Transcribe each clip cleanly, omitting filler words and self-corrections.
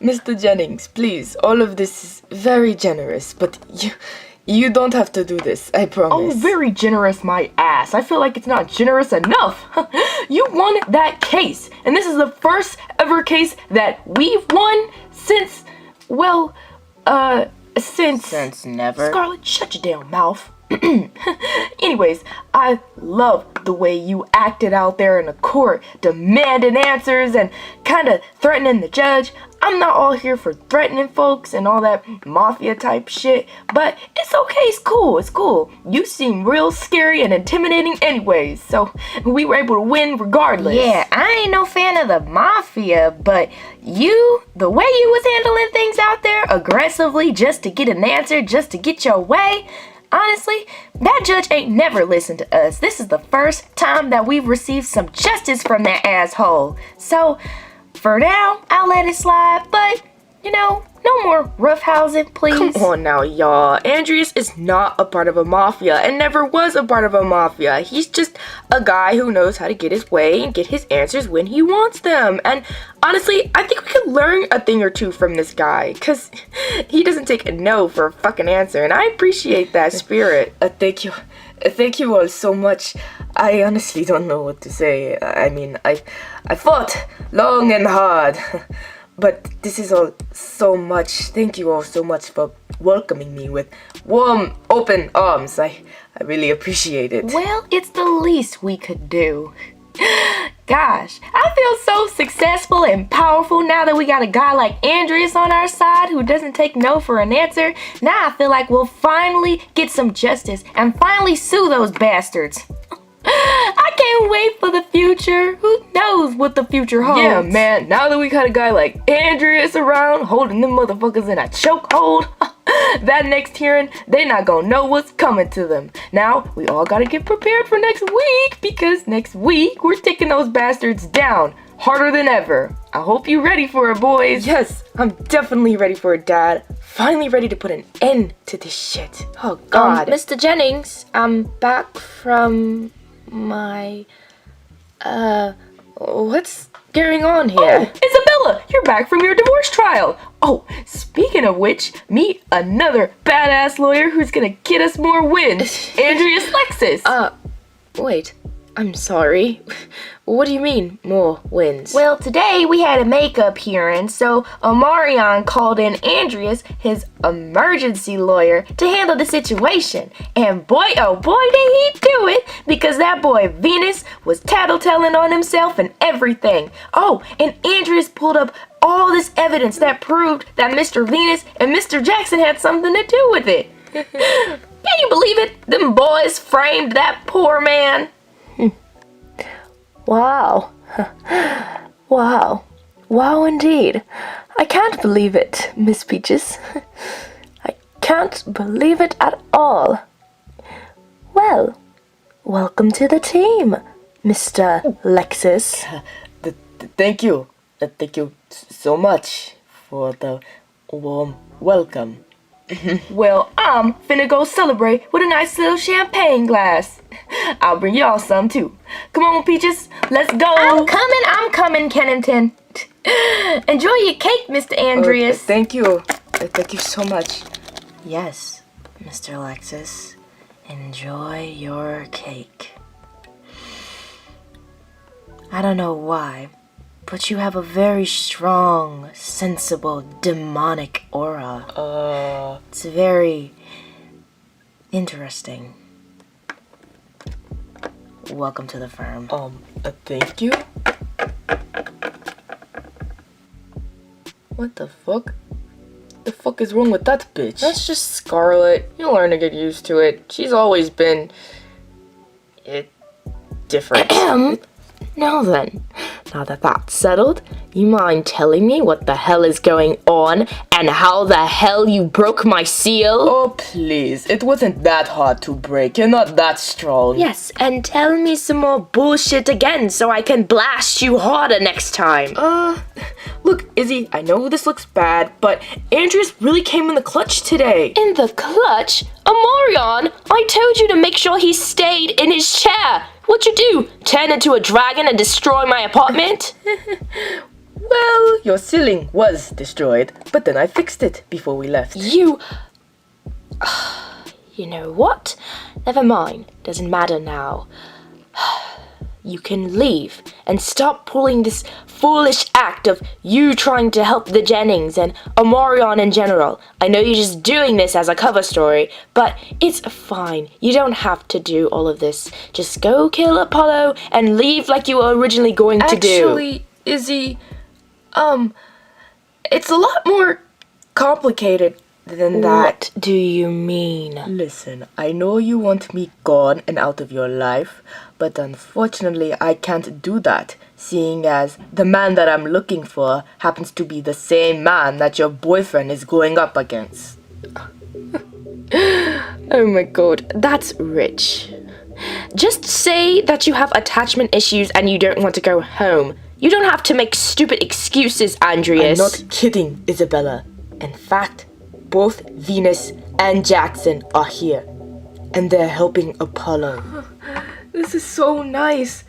Mr. Jennings, please, all of this is very generous, but you don't have to do this, I promise. Oh, very generous, my ass. I feel like it's not generous enough. You won that case, and this is the first ever case that we've won since, well, since never. Scarlett, shut your damn mouth. Anyways, I love the way you acted out there in the court, demanding answers and kind of threatening the judge. I'm not all here for threatening folks and all that mafia type shit, but it's okay, it's cool. You seem real scary and intimidating anyways, so we were able to win regardless. Yeah, I ain't no fan of the mafia, but the way you was handling things out there aggressively just to get an answer, just to get your way, honestly, that judge ain't never listened to us. This is the first time that we've received some justice from that asshole. So, for now, I'll let it slide, but, no more roughhousing, please. Come on now, y'all. Andreus is not a part of a mafia and never was a part of a mafia. He's just a guy who knows how to get his way and get his answers when he wants them. And honestly, I think we could learn a thing or two from this guy, because he doesn't take a no for a fucking answer, and I appreciate that spirit. Thank you. Thank you all so much. I honestly don't know what to say. I fought long and hard. But this is all so much. Thank you all so much for welcoming me with warm, open arms. I really appreciate it. Well, it's the least we could do. Gosh, I feel so successful and powerful now that we got a guy like Andreus on our side who doesn't take no for an answer. Now I feel like we'll finally get some justice and finally sue those bastards. I can't wait for the future. Who knows what the future holds? Yeah, man, now that we got a guy like Andreus around holding them motherfuckers in a chokehold, that next hearing, they not gonna know what's coming to them. Now, we all gotta get prepared for next week, because next week, we're taking those bastards down harder than ever. I hope you're ready for it, boys. Yes, I'm definitely ready for it, Dad. Finally ready to put an end to this shit. Oh, God. Mr. Jennings, I'm back from my, what's going on here? Oh, Isabella, you're back from your divorce trial. Oh, speaking of which, meet another badass lawyer who's gonna get us more wins. Andreus Lexus. Wait, I'm sorry. What do you mean, more wins? Well, today we had a makeup hearing, so Omarion called in Andreus, his emergency lawyer, to handle the situation. And boy, oh boy, did he do it, because that boy Venus was tattletelling on himself and everything. Oh, and Andreus pulled up all this evidence that proved that Mr. Venus and Mr. Jackson had something to do with it. Can you believe it? Them boys framed that poor man. Wow. Wow indeed. I can't believe it, Miss Peaches. I can't believe it at all. Well, welcome to the team, Mr. Lexus. Thank you. Thank you so much for the warm welcome. Well, I'm finna go celebrate with a nice little champagne glass. I'll bring y'all some too. Come on, Peaches, let's go. I'm coming, Kennington. Enjoy your cake, Mr. Andreus. Thank you. Thank you so much. Yes, Mr. Lexus. Enjoy your cake. I don't know why, but you have a very strong, sensible, demonic aura. It's very interesting. Welcome to the firm. Thank you? What the fuck? The fuck is wrong with that bitch? That's just Scarlett. You'll learn to get used to it. She's always been... different. Now then, now that that's settled, you mind telling me what the hell is going on and how the hell you broke my seal? Oh, please. It wasn't that hard to break. You're not that strong. Yes, and tell me some more bullshit again so I can blast you harder next time. Look, Izzy, I know this looks bad, but Andreus really came in the clutch today. In the clutch? Omarion, I told you to make sure he stayed in his chair. What'd you do? Turn into a dragon and destroy my apartment? Well, your ceiling was destroyed, but then I fixed it before we left. You know what? Never mind. Doesn't matter now. You can leave and stop pulling this foolish act of you trying to help the Jennings and Omarion in general. I know you're just doing this as a cover story, but it's fine. You don't have to do all of this. Just go kill Apollo and leave like you were originally going to do. Actually, Izzy, it's a lot more complicated than that. What do you mean? Listen, I know you want me gone and out of your life, but unfortunately I can't do that, seeing as the man that I'm looking for happens to be the same man that your boyfriend is going up against. Oh my god, that's rich. Just say that you have attachment issues and you don't want to go home. You don't have to make stupid excuses, Andreus. I'm not kidding, Isabella. In fact, both Venus and Jackson are here, and they're helping Apollo. This is so nice.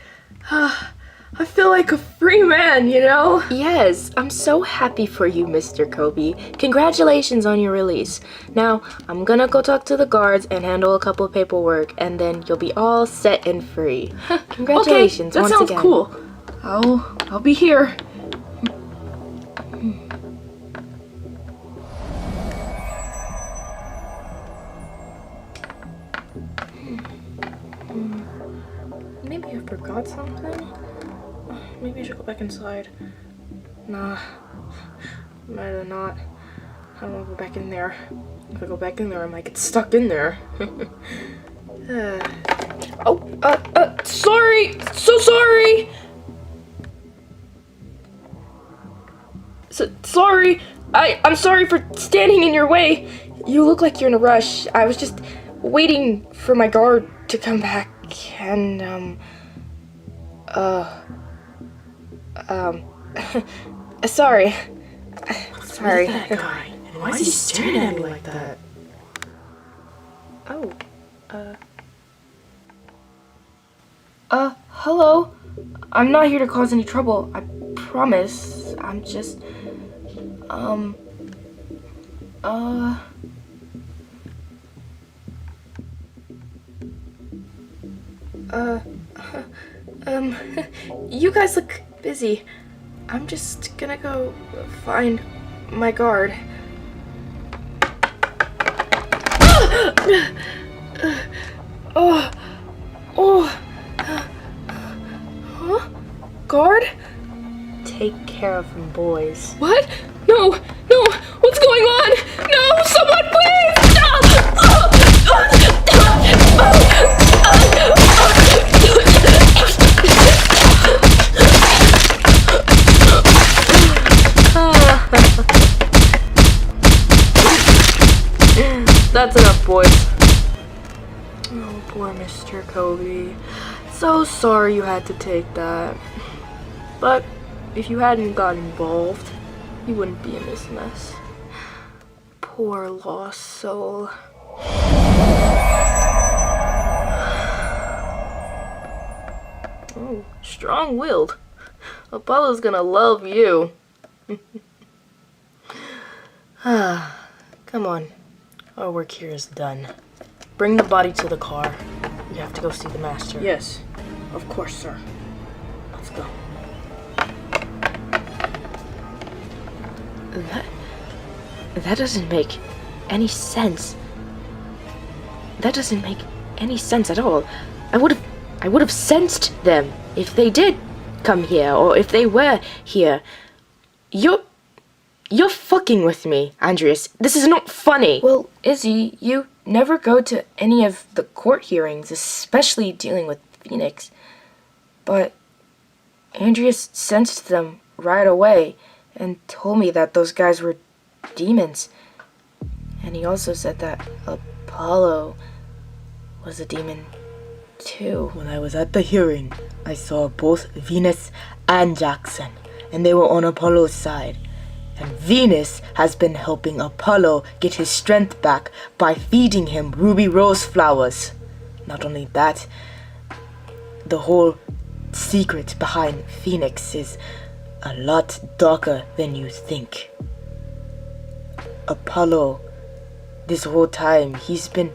I feel like a free man, you know? Yes, I'm so happy for you, Mr. Kobe. Congratulations on your release. Now, I'm gonna go talk to the guards and handle a couple of paperwork, and then you'll be all set and free. Congratulations okay, once that sounds again. cool. I'll be here. Maybe I forgot something? Maybe I should go back inside. Nah, might not. I don't want to go back in there. If I go back in there, I might get stuck in there. Sorry! So sorry! Sorry! I'm sorry for standing in your way. You look like you're in a rush. I was just waiting for my guard to come back and, sorry. Sorry. That guy? And why is he staring at me like that? Hello? I'm not here to cause any trouble. I promise. I'm just, you guys look busy. I'm just gonna go find my guard. Huh? Guard? Take care of them, boys. What? No! What's going on? No! Someone please! That's enough, boys. Oh, poor Mr. Kobe. So sorry you had to take that. But if you hadn't got involved, you wouldn't be in this mess. Poor lost soul. Oh, strong-willed. Apollo's gonna love you. Come on. Our work here is done. Bring the body to the car. We have to go see the master. Yes, of course, sir. Let's go. That doesn't make any sense. That doesn't make any sense at all. I would have sensed them if they did come here, or if they were here. You're fucking with me, Andreas. This is not funny. Well, Izzy, you never go to any of the court hearings, especially dealing with Phoenix. But Andreas sensed them right away and told me that those guys were demons. And he also said that Apollo was a demon too. When I was at the hearing, I saw both Venus and Jackson, and they were on Apollo's side. And Venus has been helping Apollo get his strength back by feeding him ruby rose flowers. Not only that, the whole secret behind Phoenix is a lot darker than you think. Apollo, this whole time, he's been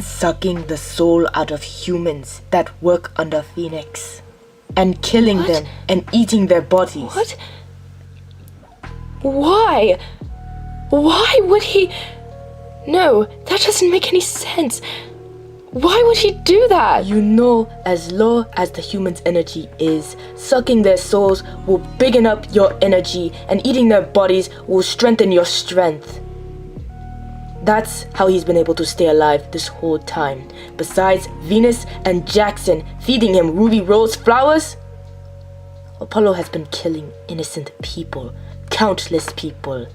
sucking the soul out of humans that work under Phoenix and killing them and eating their bodies. What? Why? Why would he? No, that doesn't make any sense. Why would he do that? You know, as low as the human's energy is, sucking their souls will biggin up your energy, and eating their bodies will strengthen your strength. That's how he's been able to stay alive this whole time. Besides Venus and Jackson feeding him ruby rose flowers, Apollo has been killing innocent people, countless people.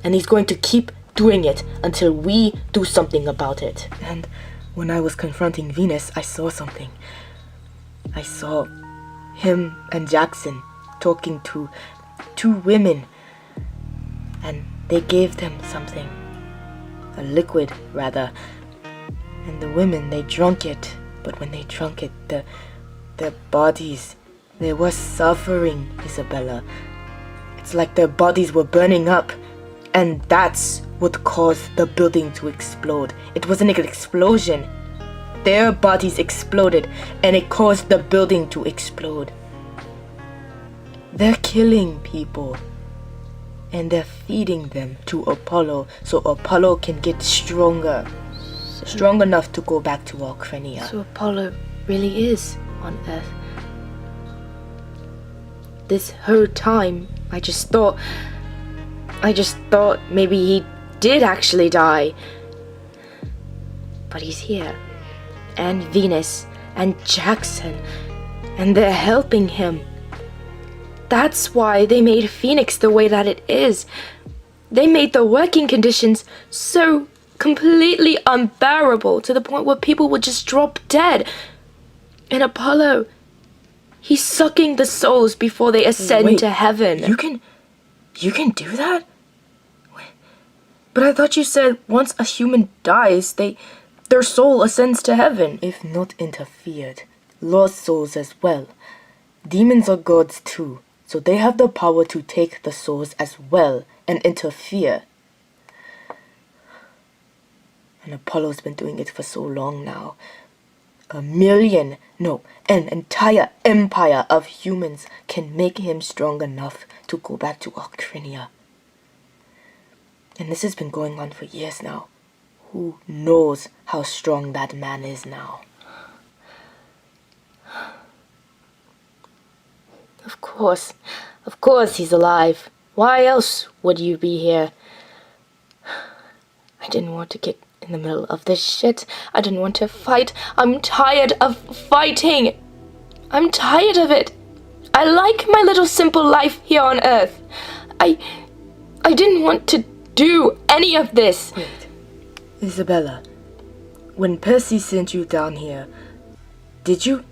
And he's going to keep doing it until we do something about it. And when I was confronting Venus, I saw something. I saw him and Jackson talking to two women, and they gave them something. A liquid, rather. And the women, they drank it. But when they drank it, their bodies, they were suffering, Isabella. It's like their bodies were burning up. And that's what caused the building to explode. It wasn't an explosion. Their bodies exploded, and it caused the building to explode. They're killing people. And they're feeding them to Apollo so Apollo can get stronger. Strong enough to go back to Alcrinia. So Apollo really is on Earth. This whole time, I just thought maybe he did actually die. But he's here. And Venus and Jackson. And they're helping him. That's why they made Phoenix the way that it is. They made the working conditions so completely unbearable to the point where people would just drop dead. And Apollo, he's sucking the souls before they ascend to heaven. You can do that? But I thought you said once a human dies, their soul ascends to heaven. If not interfered, lost souls as well. Demons are gods too. So they have the power to take the souls as well and interfere. And Apollo's been doing it for so long now. An entire empire of humans can make him strong enough to go back to Alcrinia. And this has been going on for years now. Who knows how strong that man is now? Of course he's alive. Why else would you be here? I didn't want to get in the middle of this shit. I didn't want to fight. I'm tired of fighting. I'm tired of it. I like my little simple life here on Earth. I didn't want to do any of this. Wait, Isabella, when Percy sent you down here, did you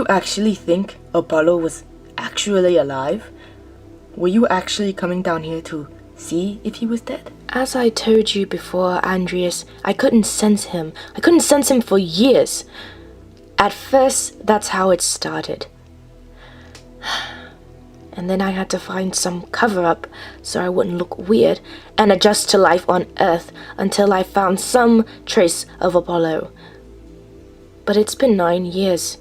actually think Apollo was actually alive? Were you actually coming down here to see if he was dead? As I told you before, Andreus, I couldn't sense him. I couldn't sense him for years. At first, that's how it started. And then I had to find some cover-up so I wouldn't look weird and adjust to life on Earth until I found some trace of Apollo. But it's been 9 years.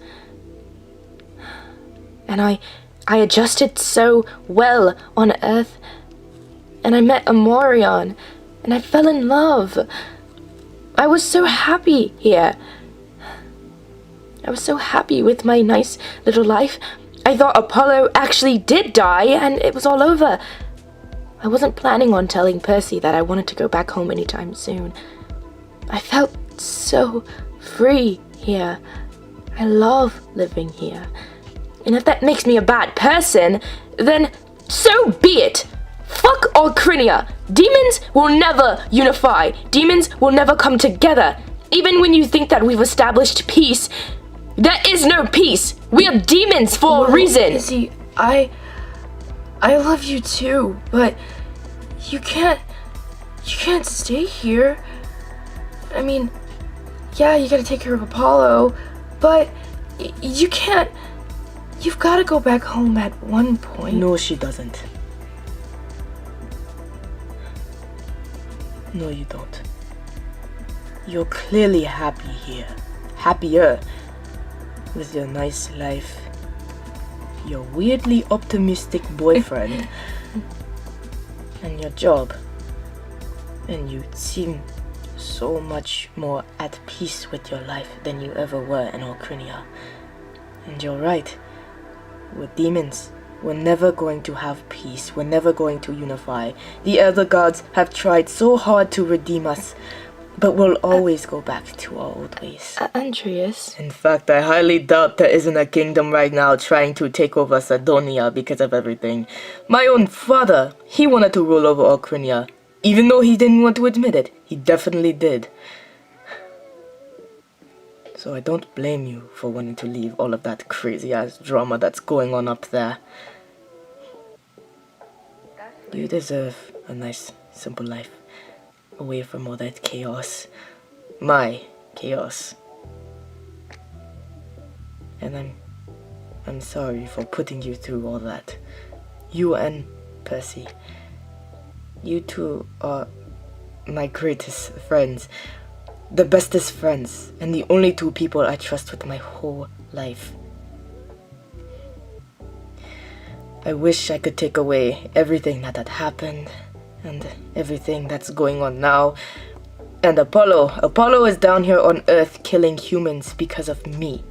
And I adjusted so well on Earth. And I met Amorion. And I fell in love. I was so happy here. I was so happy with my nice little life. I thought Apollo actually did die and it was all over. I wasn't planning on telling Percy that I wanted to go back home anytime soon. I felt so free here. I love living here. And if that makes me a bad person, then so be it. Fuck Alcrinia. Demons will never unify. Demons will never come together. Even when you think that we've established peace, there is no peace. We are demons for a reason. Izzy, I love you too, but you can't stay here. I mean, yeah, you gotta take care of Apollo, but you can't You've got to go back home at one point. No, she doesn't. No, you don't. You're clearly happy here. Happier. With your nice life. Your weirdly optimistic boyfriend. And your job. And you seem so much more at peace with your life than you ever were in Alcrinia. And you're right. We're demons. We're never going to have peace. We're never going to unify. The other gods have tried so hard to redeem us, but we'll always go back to our old ways. Andreus. In fact, I highly doubt there isn't a kingdom right now trying to take over Sardonia because of everything. My own father, he wanted to rule over Alcrinia. Even though he didn't want to admit it, he definitely did. So I don't blame you for wanting to leave all of that crazy-ass drama that's going on up there. You deserve a nice, simple life, away from all that chaos. My chaos. And I'm sorry for putting you through all that. You and Percy. You two are my greatest friends. The bestest friends, and the only two people I trust with my whole life. I wish I could take away everything that had happened, and everything that's going on now. And Apollo is down here on Earth killing humans because of me.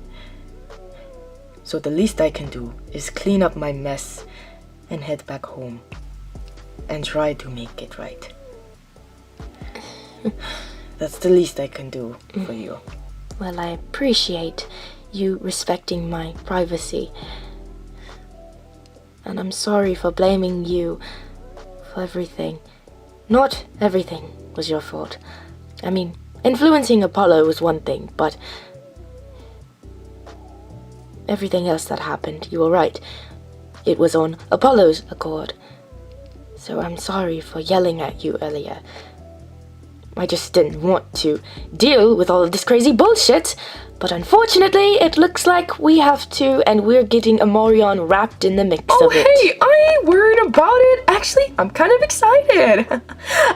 So the least I can do is clean up my mess and head back home. And try to make it right. That's the least I can do for you. Well, I appreciate you respecting my privacy. And I'm sorry for blaming you for everything. Not everything was your fault. I mean, influencing Apollo was one thing, but everything else that happened, you were right. It was on Apollo's accord. So I'm sorry for yelling at you earlier. I just didn't want to deal with all of this crazy bullshit. But unfortunately, it looks like we have to, and we're getting Amorion wrapped in the mix of it. Hey, I ain't worried about it. Actually, I'm kind of excited.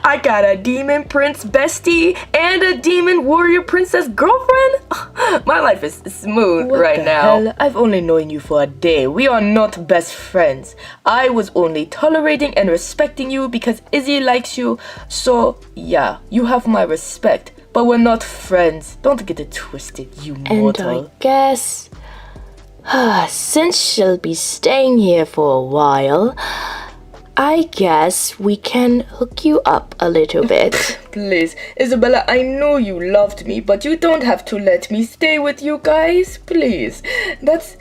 I got a demon prince bestie and a demon warrior princess girlfriend. My life is smooth What the now. hell? I've only known you for a day. We are not best friends. I was only tolerating and respecting you because Izzy likes you. So, yeah, you have my respect. But we're not friends. Don't get it twisted, you And mortal. I guess, since she'll be staying here for a while, I guess we can hook you up a little bit. Please, Isabella, I know you loved me, but you don't have to let me stay with you guys. Please. That's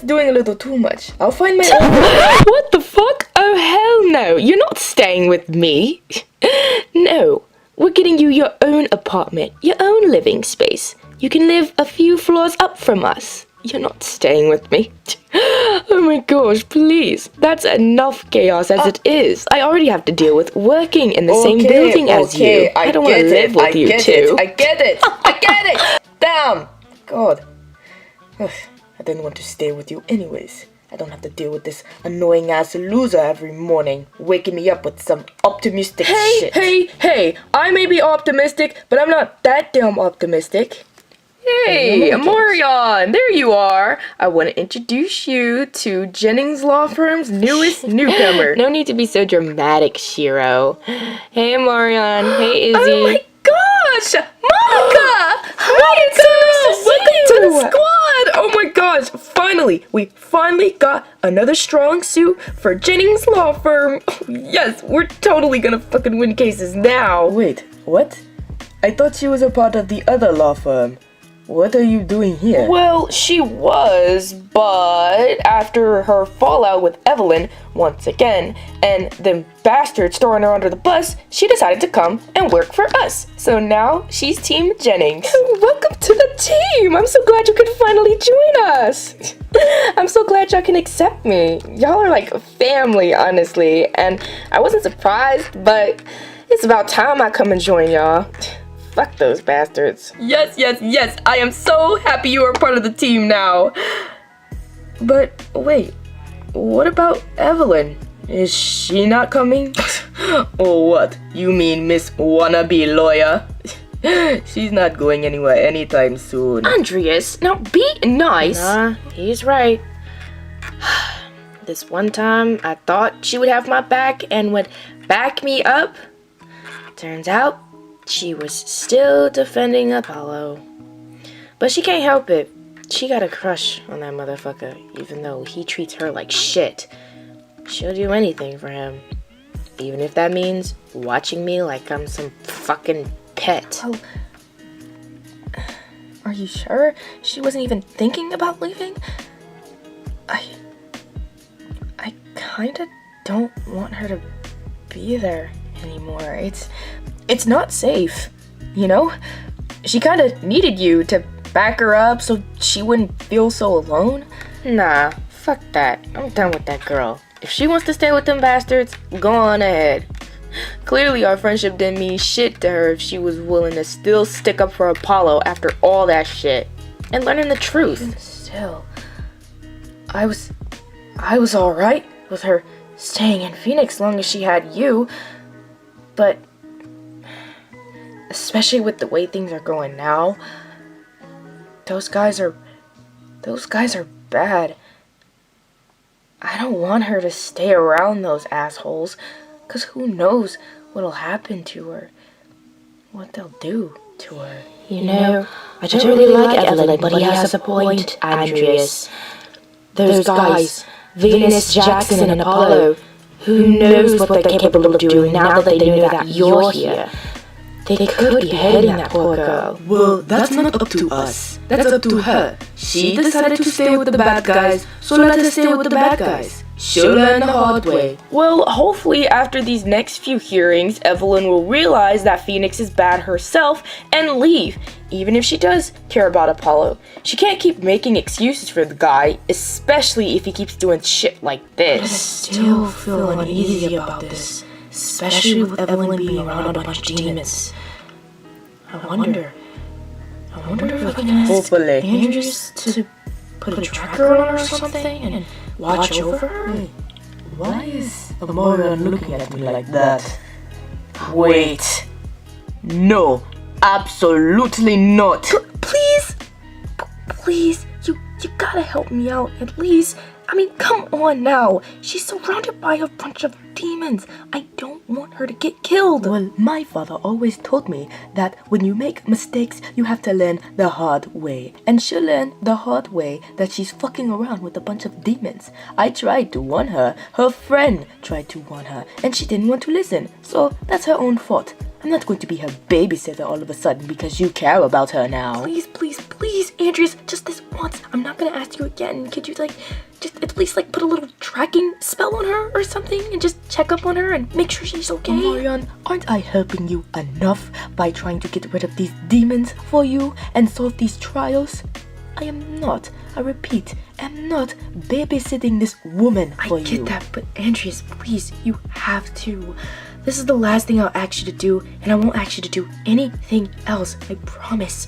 doing a little too much. I'll find my own. What the fuck? Oh, hell no. You're not staying with me. No. We're getting you your own apartment, your own living space. You can live a few floors up from us. You're not staying with me. Oh my gosh, please. That's enough chaos as it is. I already have to deal with working in the same building as you. I don't want to live with you too. I get it. Damn. God. Ugh, I didn't want to stay with you anyways. I don't have to deal with this annoying ass loser every morning, waking me up with some optimistic shit. Hey, I may be optimistic, but I'm not that damn optimistic. Hey, Amorion, there you are. I want to introduce you to Jennings Law Firm's newest newcomer. No need to be so dramatic, Shiro. Hey, Amorion. Hey, Izzy. Oh my gosh, Monica! Welcome to the squad! Oh my gosh, we finally got another strong suit for Jennings Law Firm. Yes, we're totally gonna fucking win cases now. Wait, what? I thought she was a part of the other law firm. What are you doing here? Well, she was, but after her fallout with Evelyn once again, and them bastards throwing her under the bus, she decided to come and work for us. So now she's Team Jennings. Welcome to the team! I'm so glad you could finally join us. I'm so glad y'all can accept me. Y'all are like family, honestly, and I wasn't surprised, but it's about time I come and join y'all. Fuck those bastards. Yes. I am so happy you are part of the team now. But wait, what about Evelyn? Is she not coming? Oh, what? You mean Miss Wannabe Lawyer? She's not going anywhere anytime soon. Andreas, now be nice. Nah, he's right. This one time, I thought she would have my back and would back me up. Turns out, she was still defending Apollo. But she can't help it. She got a crush on that motherfucker, even though he treats her like shit. She'll do anything for him. Even if that means watching me like I'm some fucking pet. Oh, are you sure she wasn't even thinking about leaving? I kinda don't want her to be there anymore. It's not safe, you know? She kinda needed you to back her up so she wouldn't feel so alone. Nah, fuck that. I'm done with that girl. If she wants to stay with them bastards, go on ahead. Clearly our friendship didn't mean shit to her if she was willing to still stick up for Apollo after all that shit. And learning the truth. Even still, I was alright with her staying in Phoenix long as she had you. But especially with the way things are going now, those guys are bad. I don't want her to stay around those assholes, 'cause who knows what'll happen to her, what they'll do to her. You know, I don't really like Evelyn, but he has a point, Andreas. Those guys, Venus, Jackson, and Apollo, who knows what they're capable of doing now that they know that you're here? They could be hating that poor girl. Well, that's not up to us. That's up to her. She decided to stay with the bad guys, so let her stay with the bad guys. She'll learn the hard way. Well, hopefully after these next few hearings, Evelyn will realize that Phoenix is bad herself and leave, even if she does care about Apollo. She can't keep making excuses for the guy, especially if he keeps doing shit like this. Still feel uneasy about this, especially with Evelyn being around a bunch of demons. I wonder if I can ask Hopefully. Andrews to put a tracker on her or something and watch over her? Why is Amorian looking at me like that? Wait. No, absolutely not. Please, you gotta help me out at least. I mean, come on now. She's surrounded by a bunch of demons. I don't want her to get killed. Well, my father always told me that when you make mistakes, you have to learn the hard way. And she'll learn the hard way that she's fucking around with a bunch of demons. I tried to warn her. Her friend tried to warn her. And she didn't want to listen. So that's her own fault. I'm not going to be her babysitter all of a sudden because you care about her now. Please, Andreas, just this once. I'm not gonna ask you again. Could you, just at least, put a little tracking spell on her or something and just check up on her and make sure she's okay? Marion, aren't I helping you enough by trying to get rid of these demons for you and solve these trials? I am not, I repeat, am not babysitting this woman for you. I get that, but Andreas, please, you have to. This is the last thing I'll ask you to do, and I won't ask you to do anything else, I promise.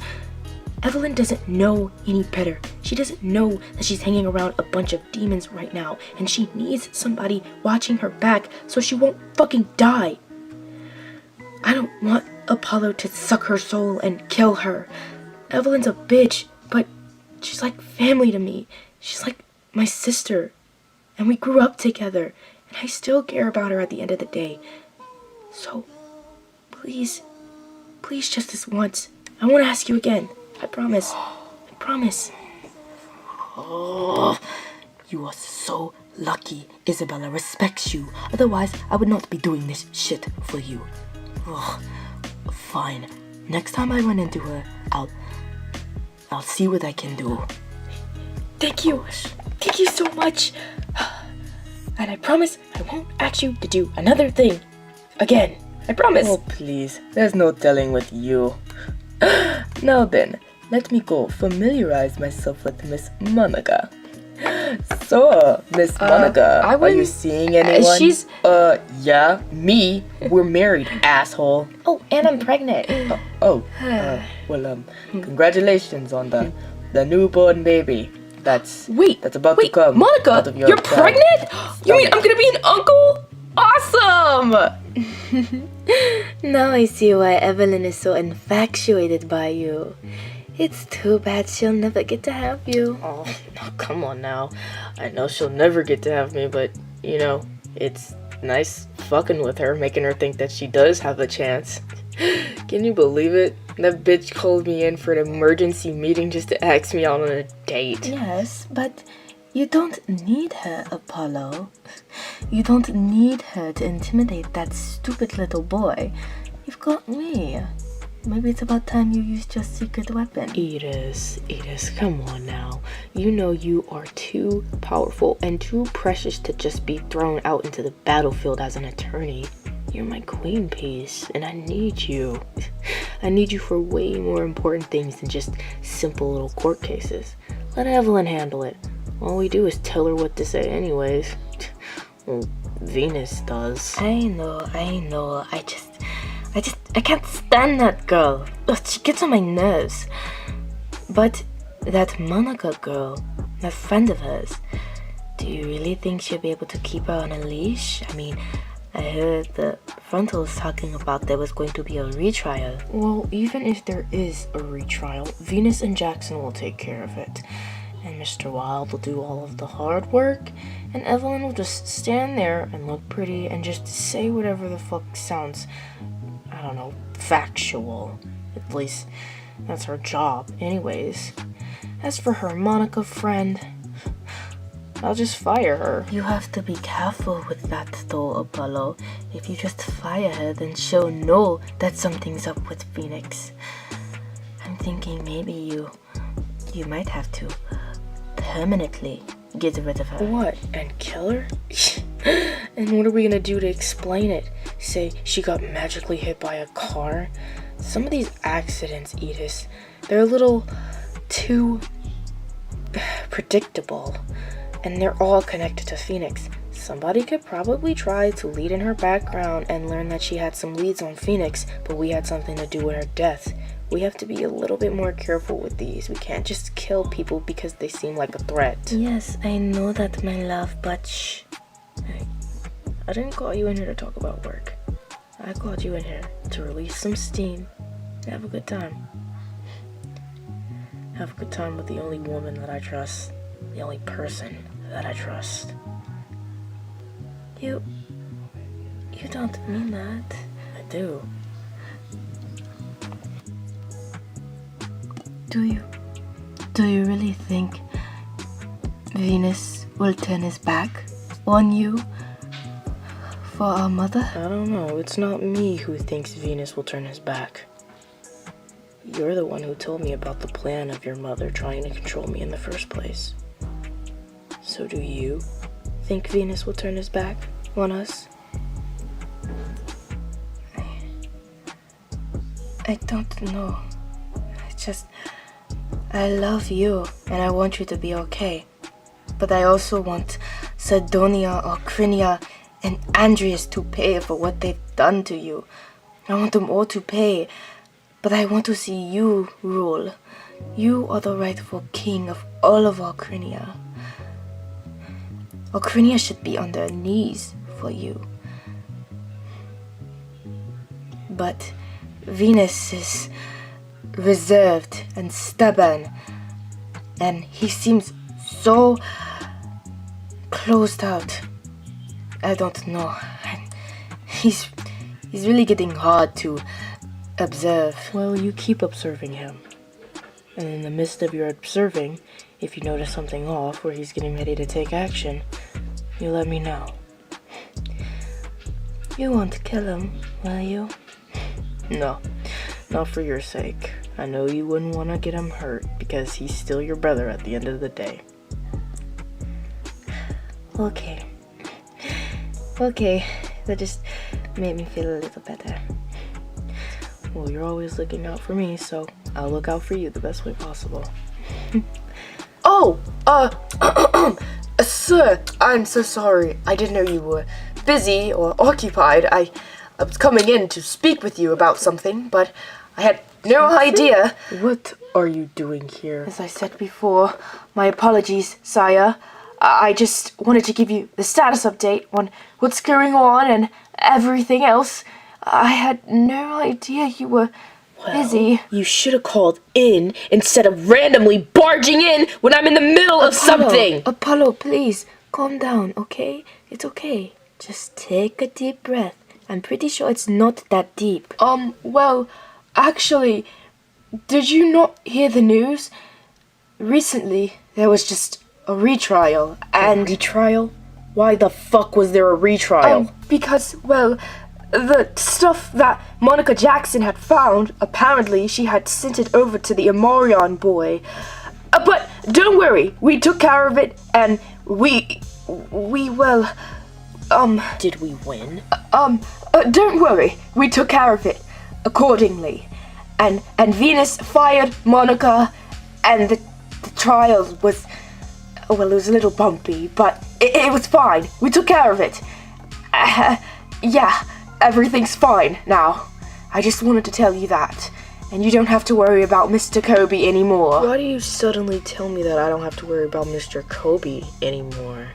Evelyn doesn't know any better. She doesn't know that she's hanging around a bunch of demons right now, and she needs somebody watching her back so she won't fucking die. I don't want Apollo to suck her soul and kill her. Evelyn's a bitch, but she's like family to me. She's like my sister, and we grew up together, and I still care about her at the end of the day. So, please, just this once. I won't ask you again. I promise. Oh, you are so lucky Isabella respects you. Otherwise, I would not be doing this shit for you. Ugh. Fine. Next time I run into her, I'll see what I can do. Thank you. Thank you so much. And I promise I won't ask you to do another thing again. I promise. Oh, please. There's no telling with you. Now then, let me go familiarize myself with Miss Monica. So, Miss Monica, are you seeing anyone? Yeah, me. We're married, asshole. Oh, and I'm pregnant. Congratulations on the newborn baby. that's Wait, about to come Monica, out of your you're belly. pregnant? You mean I'm gonna be an uncle? Awesome! Now I see why Evelyn is so infatuated by you. It's too bad she'll never get to have you. Oh, come on now. I know she'll never get to have me, but, you know, it's nice fucking with her, making her think that she does have a chance. Can you believe it? That bitch called me in for an emergency meeting just to ask me out on a date. Yes, but you don't need her, Apollo. You don't need her to intimidate that stupid little boy. You've got me. Maybe it's about time you used your secret weapon. Edis, come on now. You know you are too powerful and too precious to just be thrown out into the battlefield as an attorney. You're my queen piece, and I need you. I need you for way more important things than just simple little court cases. Let Evelyn handle it. All we do is tell her what to say anyways. Well, Venus does. I know. I can't stand that girl. Ugh, she gets on my nerves. But that Monica girl, that friend of hers, do you really think she'll be able to keep her on a leash? I mean, I heard the frontals talking about there was going to be a retrial. Well, even if there is a retrial, Venus and Jackson will take care of it. And Mr. Wilde will do all of the hard work, and Evelyn will just stand there and look pretty and just say whatever the fuck sounds, I don't know, factual. At least that's her job anyways. As for her Monica friend, I'll just fire her. You have to be careful with that though, Apollo. If you just fire her, then she'll know that something's up with Phoenix. I'm thinking maybe you might have to permanently get rid of her. What? And kill her? And what are we gonna do to explain it? Say she got magically hit by a car? Some of these accidents, Edis, they're a little too predictable. And they're all connected to Phoenix. Somebody could probably try to lead in her background and learn that she had some leads on Phoenix, but we had something to do with her death. We have to be a little bit more careful with these. We can't just kill people because they seem like a threat. Yes, I know that, my love, but shh. Hey, I didn't call you in here to talk about work. I called you in here to release some steam. Have a good time. Have a good time with the only woman that I trust. The only person that I trust. You don't mean that. I do. Do you really think Venus will turn his back on you for our mother? I don't know. It's not me who thinks Venus will turn his back. You're the one who told me about the plan of your mother trying to control me in the first place. So do you think Venus will turn his back on us? I don't know. I love you and I want you to be okay. But I also want Sidonia, Ocrinia, and Andreus to pay for what they've done to you. I want them all to pay, but I want to see you rule. You are the rightful king of all of Ocrinia. Ocrinia should be on their knees for you. But Venus is reserved and stubborn, and he seems so closed out. I don't know. He's really getting hard to observe. Well, you keep observing him. And in the midst of your observing, if you notice something off where he's getting ready to take action, you let me know. You won't kill him, will you? No, not for your sake. I know you wouldn't want to get him hurt because he's still your brother at the end of the day. Okay. That just made me feel a little better. Well, you're always looking out for me, so I'll look out for you the best way possible. Sir, I'm so sorry. I didn't know you were busy or occupied. I was coming in to speak with you about something, but I had no idea. What are you doing here? As I said before, my apologies, sire. I just wanted to give you the status update on what's going on and everything else. I had no idea you were busy. You should have called in instead of randomly barging in when I'm in the middle of something. Apollo, please, calm down, okay? It's okay. Just take a deep breath. I'm pretty sure it's not that deep. Well, actually, did you not hear the news? Recently, there was just a retrial, and... Retrial? Why the fuck was there a retrial? Because, well, the stuff that Monica Jackson had found, apparently she had sent it over to the Amarion boy. But don't worry, we took care of it, and we well, Did we win? don't worry, we took care of it accordingly. And Venus fired Monica, and the trial was, well, it was a little bumpy, but it was fine. We took care of it. Yeah, everything's fine now. I just wanted to tell you that. And you don't have to worry about Mr. Kobe anymore. Why do you suddenly tell me that I don't have to worry about Mr. Kobe anymore?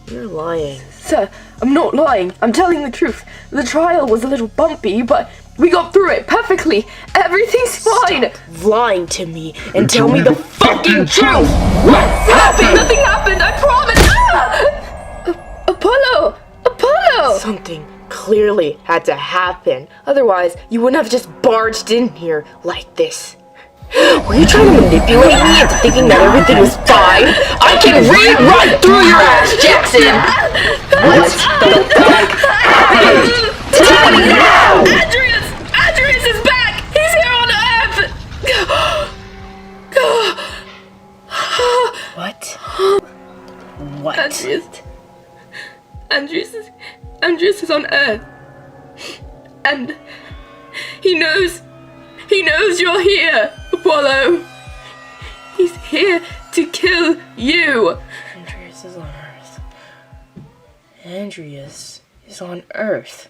You're lying. Sir, I'm not lying. I'm telling the truth. The trial was a little bumpy, but we got through it perfectly. Everything's fine. Lying to me and tell me the fucking truth! What happened? Nothing happened, I promise. Apollo! Apollo! Something clearly had to happen. Otherwise, you wouldn't have just barged in here like this. Were you trying to manipulate me into thinking that everything was fine? I can read right through your ass, Jackson! What the fuck happened? Tell me now! Andreus is back! He's here on Earth! What? Andreus is on Earth. And he knows you're here, Apollo. He's here to kill you. Andreus is on Earth. Andreus is on Earth.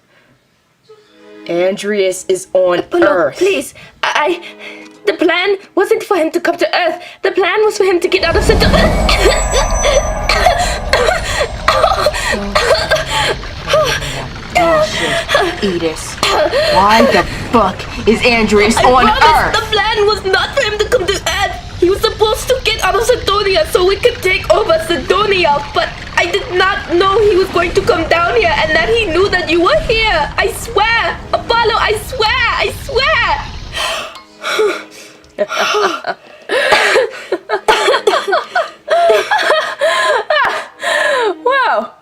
Andreus is on Earth. Please, the plan wasn't for him to come to Earth. The plan was for him to get out of Edith, why the fuck is Andreus on Earth? The plan was not for him to come to Earth. He was supposed to get out of Sidonia so we could take over Sidonia, but I did not know he was going to come down here and that he knew that you were here. I swear, Apollo, I swear. Wow.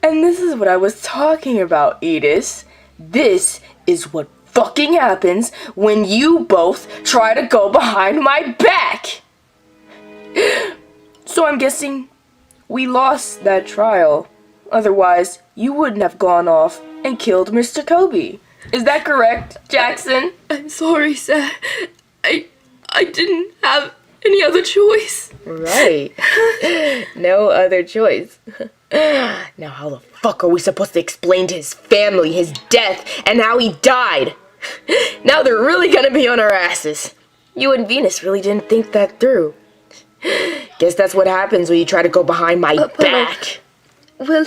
And this is what I was talking about, Edith. This is what fucking happens when you both try to go behind my back. So I'm guessing we lost that trial. Otherwise, you wouldn't have gone off and killed Mr. Kobe. Is that correct, Jackson? I'm sorry, sir. I didn't have any other choice. Right. No other choice. Now how the fuck are we supposed to explain to his family his death and how he died? Now they're really gonna be on our asses. You and Venus really didn't think that through. Guess that's what happens when you try to go behind my back. Well,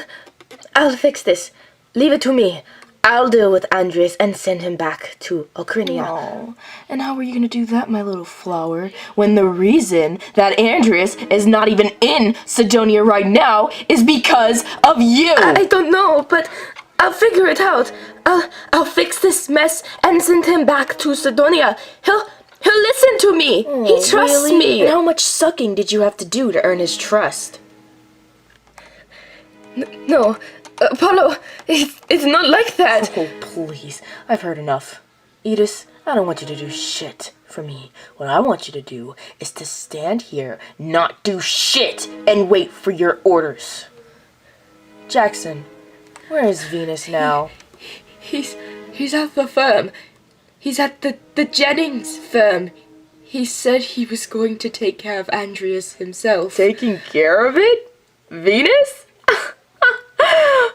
I'll fix this. Leave it to me. I'll deal with Andreus and send him back to Ocrinia. Oh, and how are you gonna do that, my little flower, when the reason that Andreus is not even in Sidonia right now is because of you? I don't know, but I'll figure it out. I'll fix this mess and send him back to Sidonia. He'll listen to me. He trusts me. And how much sucking did you have to do to earn his trust? No, Apollo, it's not like that. Oh, please. I've heard enough. Edith, I don't want you to do shit for me. What I want you to do is to stand here, not do shit, and wait for your orders. Jackson, where is Venus now? He's at the firm. He's at the Jennings firm. He said he was going to take care of Andreus himself. Taking care of it? Venus?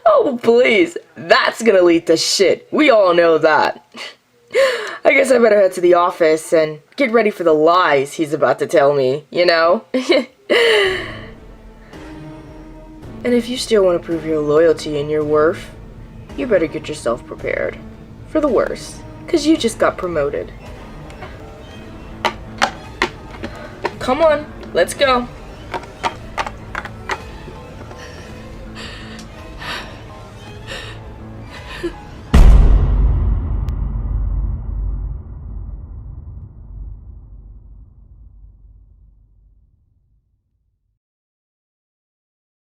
Oh, please. That's gonna lead to shit. We all know that. I guess I better head to the office and get ready for the lies he's about to tell me, you know? And if you still want to prove your loyalty and your worth, you better get yourself prepared for the worst, because you just got promoted. Come on, let's go.